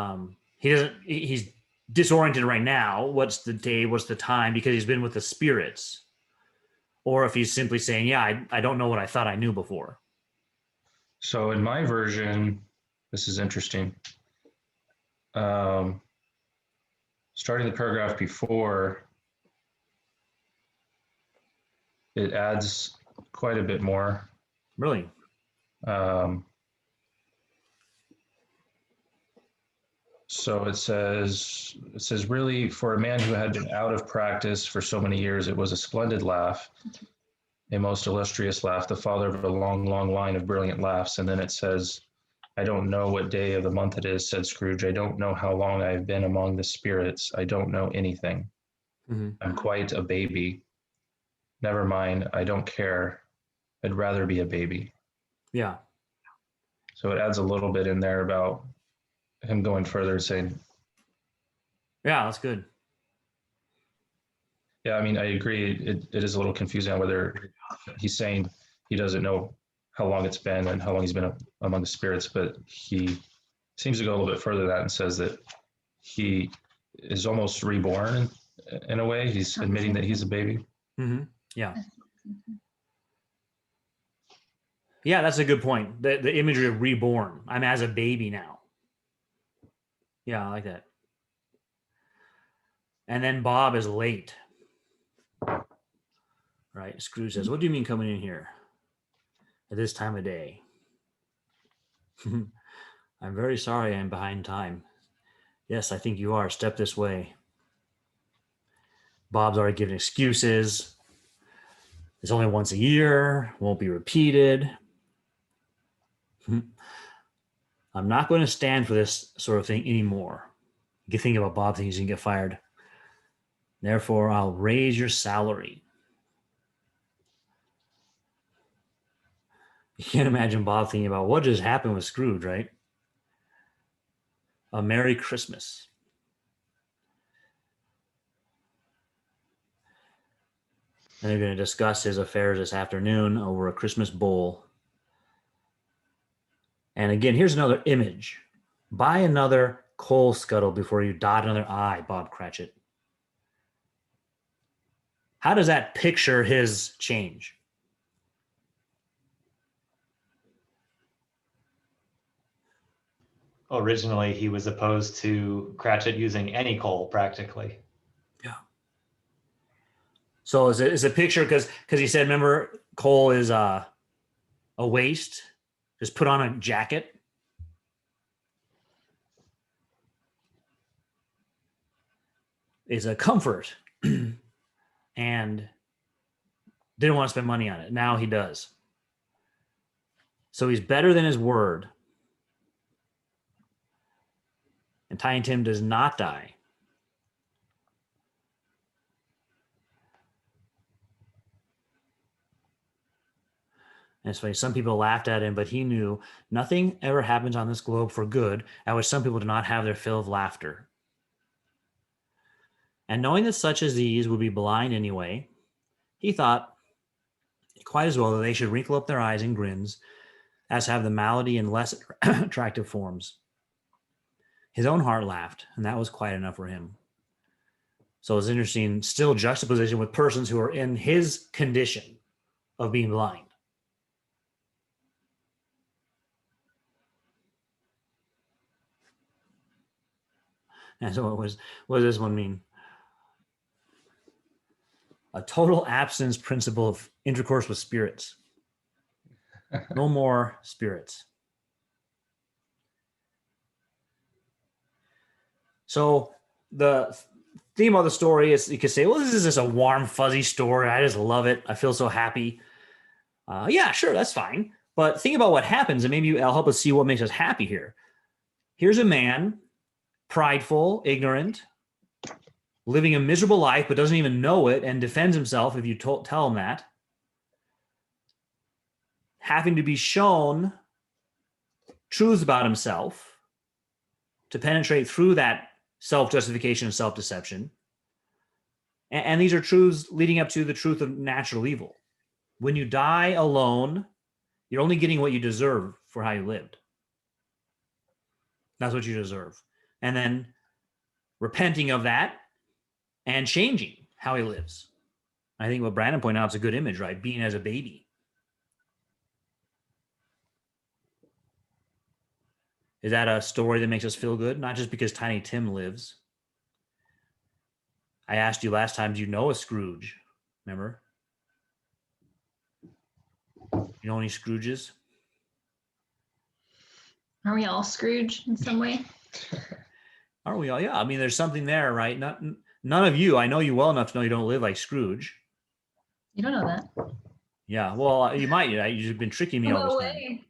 he's disoriented right now. What's the day? What's the time? Because he's been with the spirits. Or if he's simply saying, yeah, I don't know what I thought I knew before. So in my version, this is interesting. Starting the paragraph before, it adds quite a bit more. Really? So it says, really, for a man who had been out of practice for so many years, it was a splendid laugh, a most illustrious laugh, the father of a long, long line of brilliant laughs. And then it says, I don't know what day of the month it is, said Scrooge. I don't know how long I've been among the spirits. I don't know anything. Mm-hmm. I'm quite a baby. Never mind. I don't care. I'd rather be a baby. Yeah. So it adds a little bit in there about him going further and saying, yeah, that's good. Yeah, I mean, I agree. It is a little confusing on whether he's saying he doesn't know how long it's been and how long he's been among the spirits, but he seems to go a little bit further than that and says that he is almost reborn in a way. He's admitting that he's a baby. Mm-hmm. Yeah. Yeah, that's a good point. The imagery of reborn. I'm as a baby now. Yeah, I like that. And then Bob is late. Right? Scrooge says, what do you mean coming in here at this time of day? I'm very sorry I'm behind time. Yes, I think you are. Step this way. Bob's already given excuses. It's only once a year. Won't be repeated. I'm not going to stand for this sort of thing anymore. You can think about Bob thinking he's going to get fired. Therefore, I'll raise your salary. You can't imagine Bob thinking about what just happened with Scrooge, right? A Merry Christmas. And they're going to discuss his affairs this afternoon over a Christmas bowl. And again, here's another image. Buy another coal scuttle before you dot another I, Bob Cratchit. How does that picture his change? Originally, he was opposed to Cratchit using any coal practically. Yeah. So is a picture because he said, remember, coal is a waist, just put on a jacket. Is a comfort and didn't want to spend money on it. Now he does. So he's better than his word. And Tiny Tim does not die. And it's funny, some people laughed at him, but he knew nothing ever happens on this globe for good, at which some people do not have their fill of laughter. And knowing that such as these would be blind anyway, he thought quite as well that they should wrinkle up their eyes in grins as have the malady in less attractive forms. His own heart laughed, and that was quite enough for him. So it's interesting, still juxtaposition with persons who are in his condition of being blind. And so what does this one mean? A total absence principle of intercourse with spirits. No more spirits. So the theme of the story is, you could say, well, this is just a warm, fuzzy story. I just love it. I feel so happy. Yeah, sure, that's fine. But think about what happens, and maybe I'll help us see what makes us happy here. Here's a man, prideful, ignorant, living a miserable life, but doesn't even know it and defends himself if you tell him that. Having to be shown truths about himself to penetrate through that self-justification and self-deception. And these are truths leading up to the truth of natural evil. When you die alone, you're only getting what you deserve for how you lived. That's what you deserve. And then repenting of that and changing how he lives. I think what Brandon pointed out is a good image, right? Being as a baby. Is that a story that makes us feel good? Not just because Tiny Tim lives. I asked you last time, do you know a Scrooge? Remember? You know any Scrooges? Are we all Scrooge in some way? Aren't we all? Yeah. I mean, there's something there, right? None of you, I know you well enough to know you don't live like Scrooge. You don't know that. Yeah. Well, you might. You've been tricking me all No this time. way.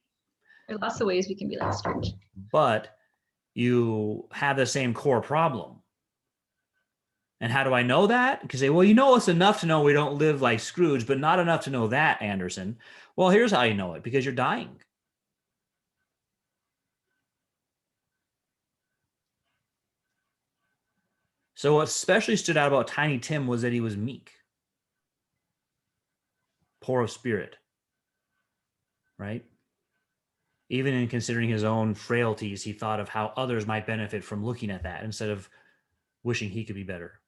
There are lots of ways we can be like Scrooge. But you have the same core problem. And how do I know that? Because say, well, you know us enough to know we don't live like Scrooge, but not enough to know that, Anderson. Well, here's how you know it, because you're dying. So what especially stood out about Tiny Tim was that he was meek, poor of spirit, right? Even in considering his own frailties, he thought of how others might benefit from looking at that instead of wishing he could be better.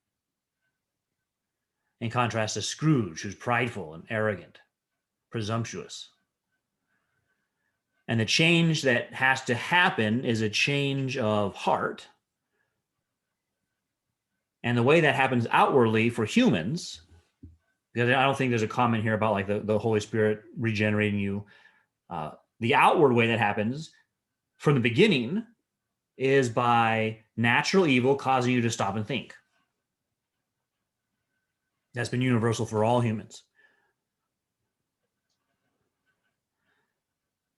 In contrast to Scrooge, who's prideful and arrogant, presumptuous. And the change that has to happen is a change of heart. And the way that happens outwardly for humans, because I don't think there's a comment here about like the Holy Spirit regenerating you. The outward way that happens from the beginning is by natural evil causing you to stop and think. That's been universal for all humans.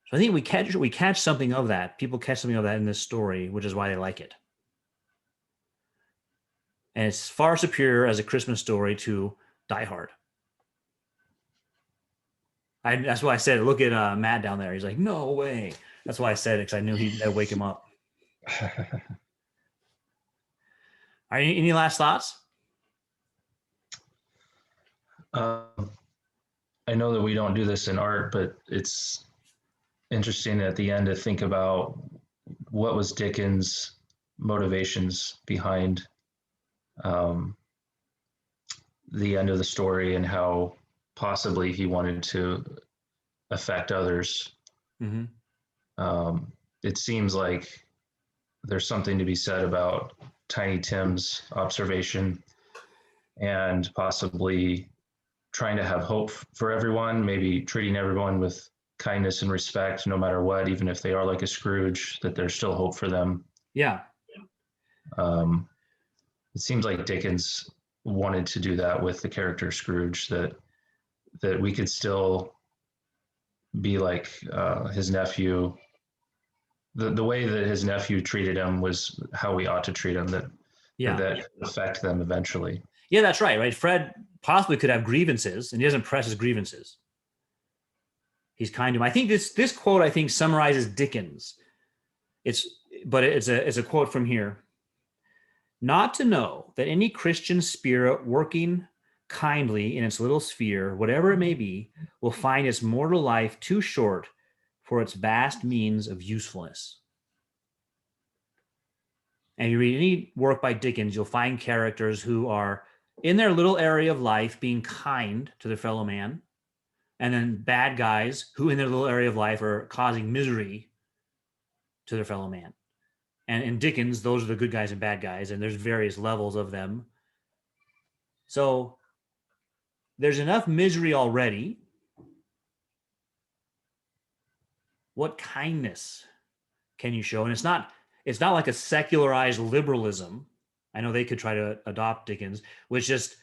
So I think we catch something of that. People catch something of that in this story, which is why they like it. And it's far superior as a Christmas story to Die Hard. That's why I said, look at Matt down there. He's like, no way. That's why I said it, because I knew that'd wake him up. Are any last thoughts? I know that we don't do this in art, but it's interesting at the end to think about what was Dickens' motivations behind the end of the story and how possibly he wanted to affect others. Mm-hmm. It seems like there's something to be said about Tiny Tim's observation and possibly trying to have hope for everyone, maybe treating everyone with kindness and respect no matter what, even if they are like a Scrooge, that there's still hope for them. Yeah. It seems like Dickens wanted to do that with the character Scrooge, that we could still be like his nephew. The way that his nephew treated him was how we ought to treat him, that could affect them eventually. Yeah, that's right. Fred possibly could have grievances, and he doesn't press his grievances. He's kind to him. I think this quote, I think, summarizes Dickens. It's a quote from here. Not to know that any Christian spirit working kindly in its little sphere, whatever it may be, will find its mortal life too short for its vast means of usefulness. And you read any work by Dickens, you'll find characters who are in their little area of life being kind to their fellow man, and then bad guys who in their little area of life are causing misery to their fellow man. And in Dickens, those are the good guys and bad guys, and there's various levels of them. So there's enough misery already. What kindness can you show? And it's not like a secularized liberalism. I know they could try to adopt Dickens, which just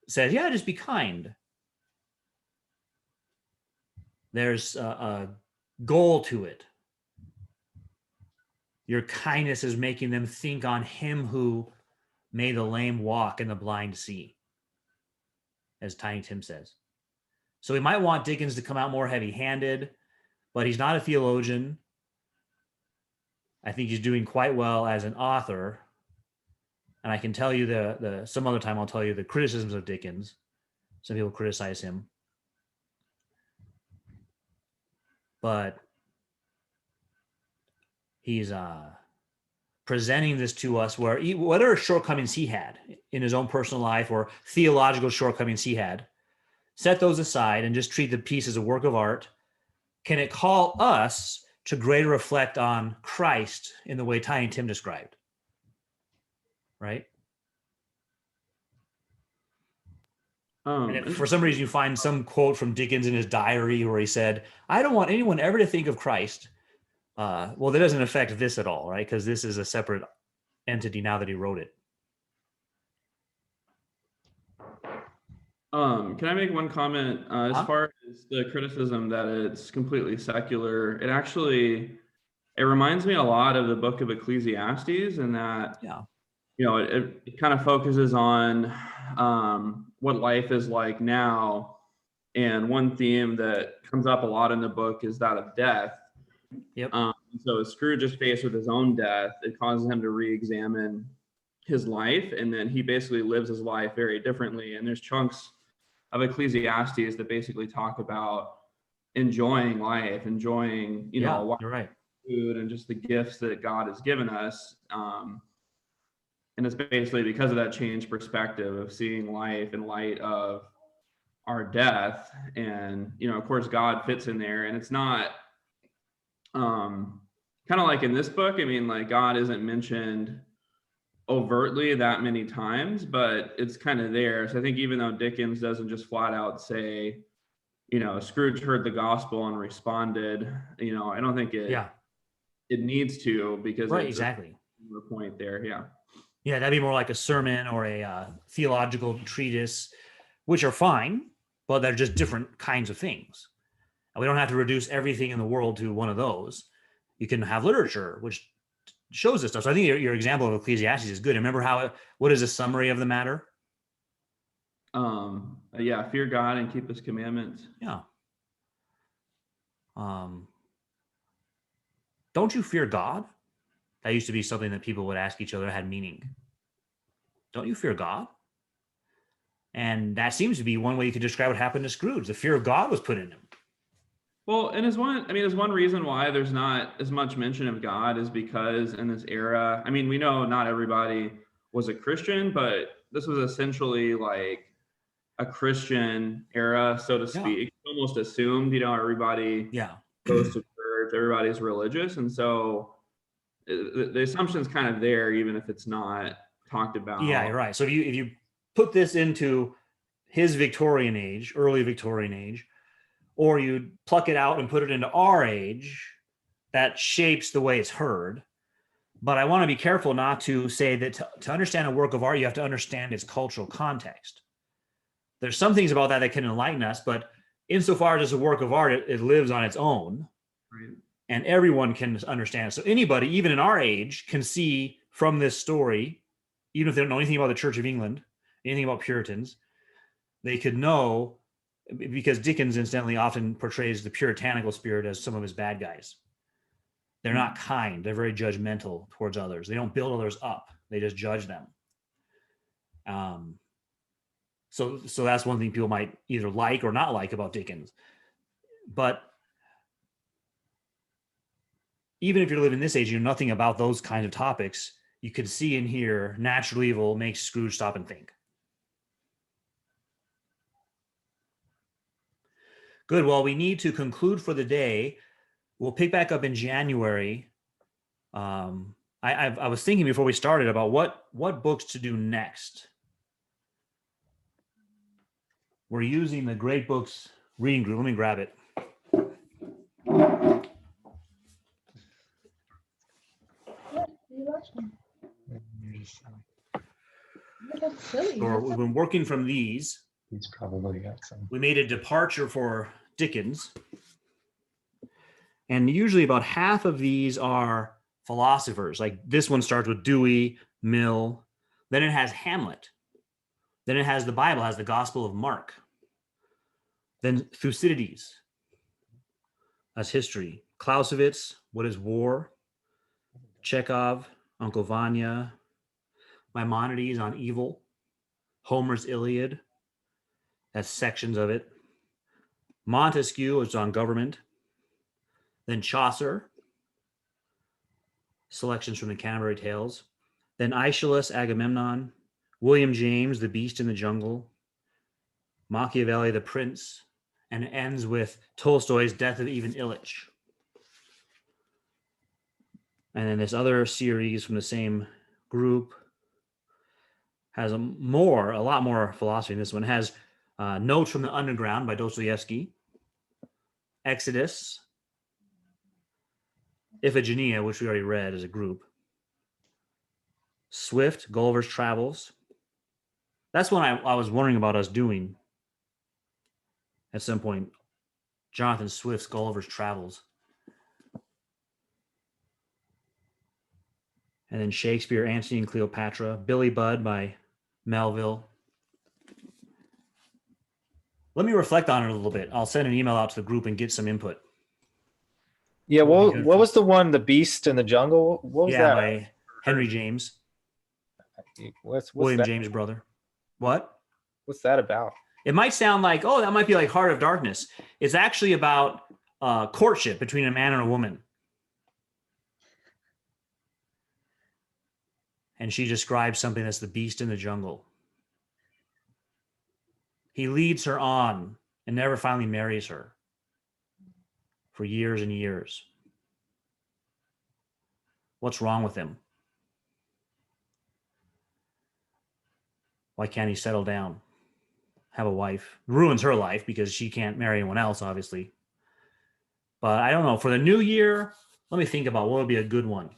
says, yeah, just be kind. There's a goal to it. Your kindness is making them think on him who made the lame walk and the blind see, as Tiny Tim says. So we might want Dickens to come out more heavy-handed, but he's not a theologian. I think he's doing quite well as an author. And I can tell you some other time I'll tell you the criticisms of Dickens. Some people criticize him. But he's presenting this to us where whatever shortcomings he had in his own personal life or theological shortcomings he had, set those aside and just treat the piece as a work of art. Can it call us to greater reflect on Christ in the way Tiny Tim described? Right? And if for some reason you find some quote from Dickens in his diary where he said, I don't want anyone ever to think of Christ. Well, that doesn't affect this at all, right? Because this is a separate entity now that he wrote it. Can I make one comment? As far as the criticism that it's completely secular, it reminds me a lot of the book of Ecclesiastes, and that, it kind of focuses on what life is like now. And one theme that comes up a lot in the book is that of death. Yep. So as Scrooge is faced with his own death, it causes him to re-examine his life, and then he basically lives his life very differently. And there's chunks of Ecclesiastes that basically talk about enjoying life, enjoying, you're right, food and just the gifts that God has given us. And it's basically because of that changed perspective of seeing life in light of our death. And, of course, God fits in there, and it's not kind of like in this book. I mean, like, God isn't mentioned overtly that many times, but it's kind of there. So I think even though Dickens doesn't just flat out say, Scrooge heard the gospel and responded, I don't think it needs to, because right, exactly the point there. Yeah, that'd be more like a sermon or a theological treatise, which are fine, but they're just different kinds of things. And we don't have to reduce everything in the world to one of those. You can have literature, which shows this stuff. So I think your example of Ecclesiastes is good. Remember what is a summary of the matter? Fear God and keep his commandments. Yeah. Don't you fear God? That used to be something that people would ask each other, had meaning. Don't you fear God? And that seems to be one way you could describe what happened to Scrooge. The fear of God was put in him. Well, and there's one reason why there's not as much mention of God is because in this era, I mean, we know not everybody was a Christian, but this was essentially like a Christian era, so to speak. It's almost assumed, everybody goes to church, everybody's religious. And so the assumption's kind of there, even if it's not talked about. Yeah, you're right. So if you put this into his Victorian age, early Victorian age, or you pluck it out and put it into our age, that shapes the way it's heard. But I want to be careful not to say that to understand a work of art, you have to understand its cultural context. There's some things about that that can enlighten us, but insofar as it's a work of art, it lives on its own. Right. And everyone can understand it. So anybody, even in our age, can see from this story, even if they don't know anything about the Church of England, anything about Puritans, they could know, because Dickens incidentally often portrays the puritanical spirit as some of his bad guys. They're not kind. They're very judgmental towards others. They don't build others up. They just judge them. So that's one thing people might either like or not like about Dickens. But even if you're living this age, you know nothing about those kinds of topics, you can see and hear natural evil makes Scrooge stop and think. Good. Well, we need to conclude for the day. We'll pick back up in January. I was thinking before we started about what books to do next. We're using the Great Books reading group. Let me grab it. So we've been working from these. He's probably got some. We made a departure for Dickens. And usually about half of these are philosophers. Like this one starts with Dewey, Mill. Then it has Hamlet. Then it has the Bible, has the Gospel of Mark. Then Thucydides. That's history. Clausewitz, What is War? Chekhov, Uncle Vanya. Maimonides on evil. Homer's Iliad. That's sections of it. Montesquieu is on government. Then Chaucer, selections from the Canterbury Tales. Then Aeschylus, Agamemnon. William James, The Beast in the Jungle. Machiavelli, The Prince. And it ends with Tolstoy's Death of Ivan Ilyich. And then this other series from the same group has a lot more philosophy. This one has Notes from the Underground by Dostoevsky, Exodus, Iphigenia, which we already read as a group, Swift, Gulliver's Travels. That's one I was wondering about us doing at some point. Jonathan Swift's Gulliver's Travels. And then Shakespeare, Antony and Cleopatra, Billy Budd by Melville. Let me reflect on it a little bit. I'll send an email out to the group and get some input. Yeah, what was the one, The Beast in the Jungle? What was that? By Henry James. What's William that? James' brother. What? What's that about? It might sound like, oh, that might be like Heart of Darkness. It's actually about courtship between a man and a woman. And she describes something that's the beast in the jungle. He leads her on and never finally marries her for years and years. What's wrong with him? Why can't he settle down? Have a wife? Ruins her life because she can't marry anyone else, obviously. But I don't know. For the new year, let me think about what would be a good one.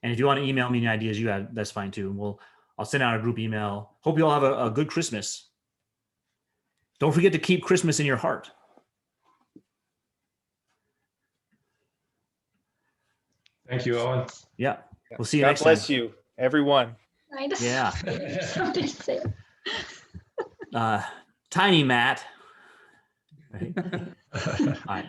And if you want to email me any ideas you have, that's fine too. I'll send out a group email. Hope you all have a good Christmas. Don't forget to keep Christmas in your heart. Thank you, Owen. Yeah. We'll see you God next time. bless you, everyone. I just Yeah. something to say. Tiny Matt. Right? All right.